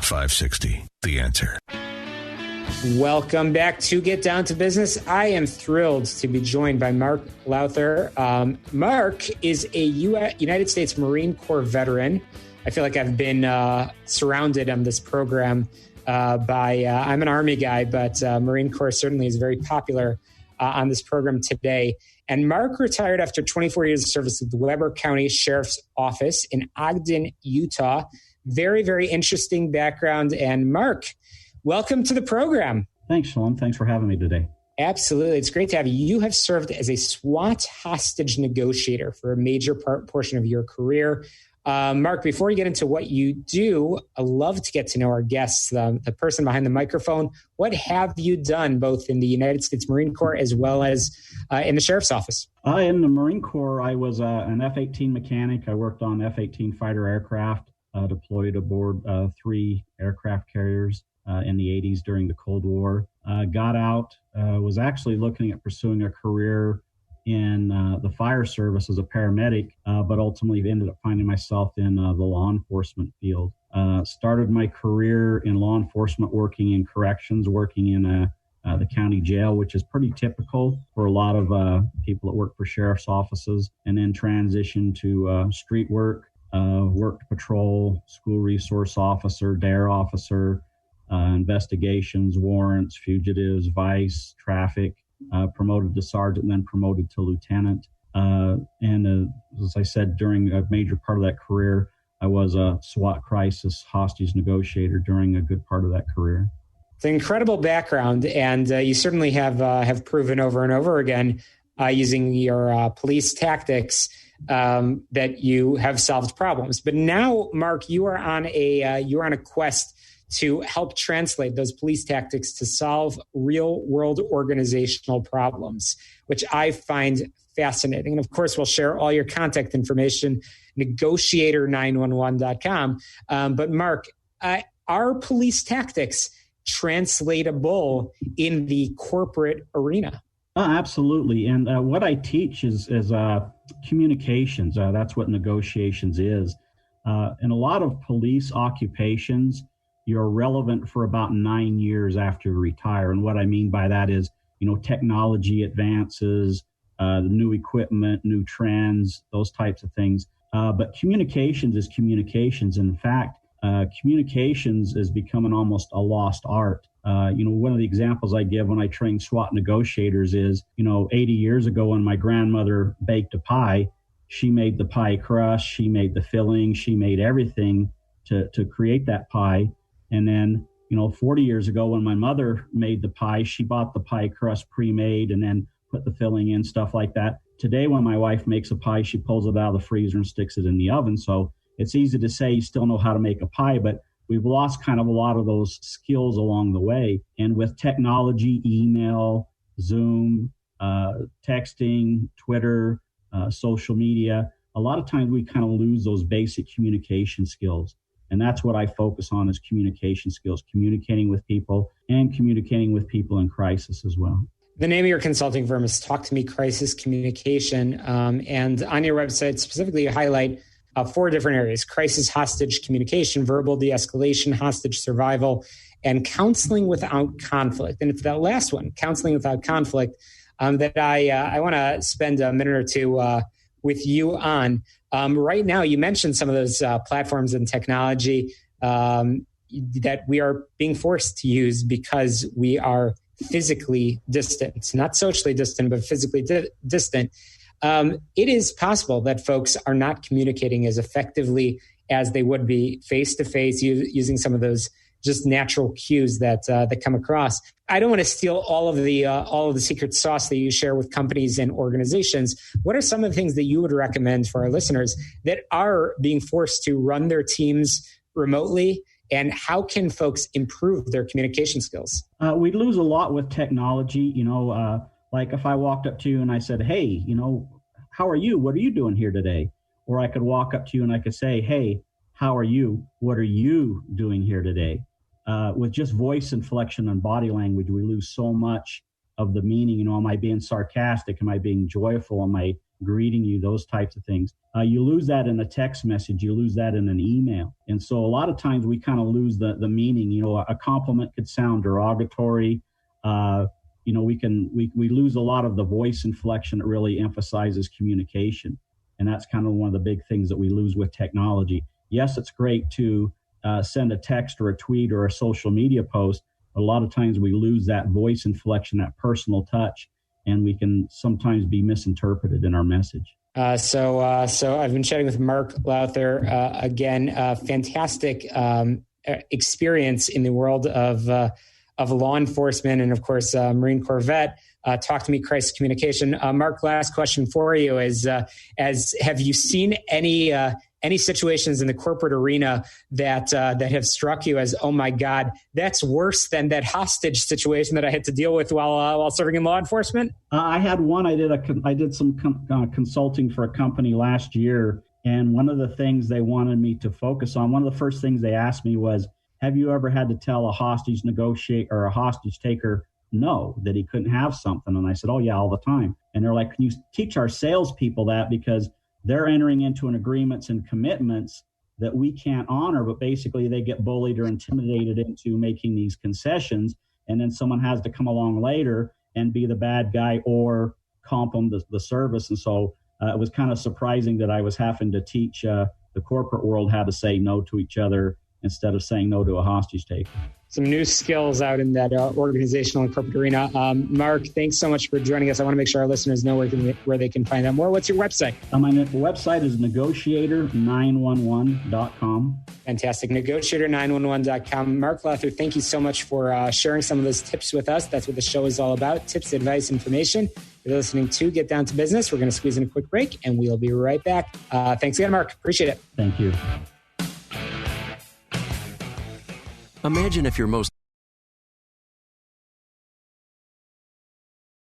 560, The Answer. Welcome back to Get Down to Business. I am thrilled to be joined by Mark Lowther. Mark is a United States Marine Corps veteran. I feel like I've been surrounded on this program by, I'm an Army guy, but Marine Corps certainly is very popular on this program today. And Mark retired after 24 years of service at the Weber County Sheriff's Office in Ogden, Utah. Very, very interesting background. And Mark, welcome to the program. Thanks, Shalom. Thanks for having me today. Absolutely. It's great to have you. You have served as a SWAT hostage negotiator for a major portion of your career. Mark, before we get into what you do, I love to get to know our guests, the person behind the microphone. What have you done both in the United States Marine Corps as well as in the Sheriff's Office? In the Marine Corps, I was an F-18 mechanic. I worked on F-18 fighter aircraft, deployed aboard 3 aircraft carriers in the 80s during the Cold War. Got out, was actually looking at pursuing a career in the fire service as a paramedic, but ultimately ended up finding myself in the law enforcement field. Started my career in law enforcement working in corrections, working in the county jail, which is pretty typical for a lot of people that work for sheriff's offices, and then transitioned to street work, worked patrol, school resource officer, DARE officer, investigations, warrants, fugitives, vice, traffic, promoted to sergeant, and then promoted to lieutenant. And as I said, during a major part of that career, I was a SWAT crisis hostage negotiator during a good part of that career. It's an incredible background, and you certainly have proven over and over again using your police tactics that you have solved problems. But now, Mark, you are on a quest to help translate those police tactics to solve real-world organizational problems, which I find fascinating. And of course, we'll share all your contact information, negotiator911.com. But Mark, are police tactics translatable in the corporate arena? Absolutely. And what I teach is communications. That's what negotiations is. In a lot of police occupations, you're relevant for about 9 years after you retire. And what I mean by that is, technology advances, new equipment, new trends, those types of things. But communications is communications. In fact, communications is becoming almost a lost art. One of the examples I give when I train SWAT negotiators is, 80 years ago when my grandmother baked a pie, she made the pie crust, she made the filling, she made everything to create that pie. And then, 40 years ago when my mother made the pie, she bought the pie crust pre-made and then put the filling in, stuff like that. Today, when my wife makes a pie, she pulls it out of the freezer and sticks it in the oven. So it's easy to say you still know how to make a pie, but we've lost kind of a lot of those skills along the way. And with technology, email, Zoom, texting, Twitter, social media, a lot of times we kind of lose those basic communication skills. And that's what I focus on is communication skills, communicating with people and communicating with people in crisis as well. The name of your consulting firm is Talk to Me Crisis Communication. And on your website, specifically, you highlight 4 different areas: crisis hostage communication, verbal de-escalation, hostage survival, and counseling without conflict. And it's that last one, counseling without conflict, that I want to spend a minute or two with you on. Right now, you mentioned some of those platforms and technology that we are being forced to use because we are physically distant, not socially distant, but physically distant. It is possible that folks are not communicating as effectively as they would be face-to-face using some of those just natural cues that come across. I don't want to steal all of the secret sauce that you share with companies and organizations. What are some of the things that you would recommend for our listeners that are being forced to run their teams remotely? And how can folks improve their communication skills? We lose a lot with technology. Like if I walked up to you and I said, hey, how are you? What are you doing here today? Or I could walk up to you and I could say, hey, how are you? What are you doing here today? With just voice inflection and body language, we lose so much of the meaning. Am I being sarcastic? Am I being joyful? Am I greeting you, those types of things. You lose that in a text message, you lose that in an email. And so a lot of times we kind of lose the meaning. A compliment could sound derogatory. We lose a lot of the voice inflection that really emphasizes communication. And that's kind of one of the big things that we lose with technology. Yes, it's great to send a text or a tweet or a social media post, but a lot of times we lose that voice inflection, that personal touch, and we can sometimes be misinterpreted in our message. So I've been chatting with Mark Lowther, again, fantastic experience in the world of law enforcement and, of course, Marine Corps vet. Talk to me, crisis communication. Mark, last question for you is: have you seen any situations in the corporate arena that have struck you as, oh my God, that's worse than that hostage situation that I had to deal with while serving in law enforcement? I had one. I did some consulting for a company last year, and one of the things they wanted me to focus on, one of the first things they asked me was, have you ever had to tell a hostage negotiator or a hostage taker no, that he couldn't have something? And I said, oh yeah, all the time. And they're like, can you teach our salespeople that? Because they're entering into an agreements and commitments that we can't honor, but basically they get bullied or intimidated into making these concessions. And then someone has to come along later and be the bad guy or comp them the service. And so it was kind of surprising that I was having to teach the corporate world how to say no to each other instead of saying no to a hostage taker. Some new skills out in that organizational and corporate arena. Mark, thanks so much for joining us. I want to make sure our listeners know where they can find out more. What's your website? My website is negotiator911.com. Fantastic. Negotiator911.com. Mark Lowther, thank you so much for sharing some of those tips with us. That's what the show is all about. Tips, advice, information. You're listening to Get Down to Business. We're going to squeeze in a quick break, and we'll be right back. Thanks again, Mark. Appreciate it. Thank you. Imagine if your most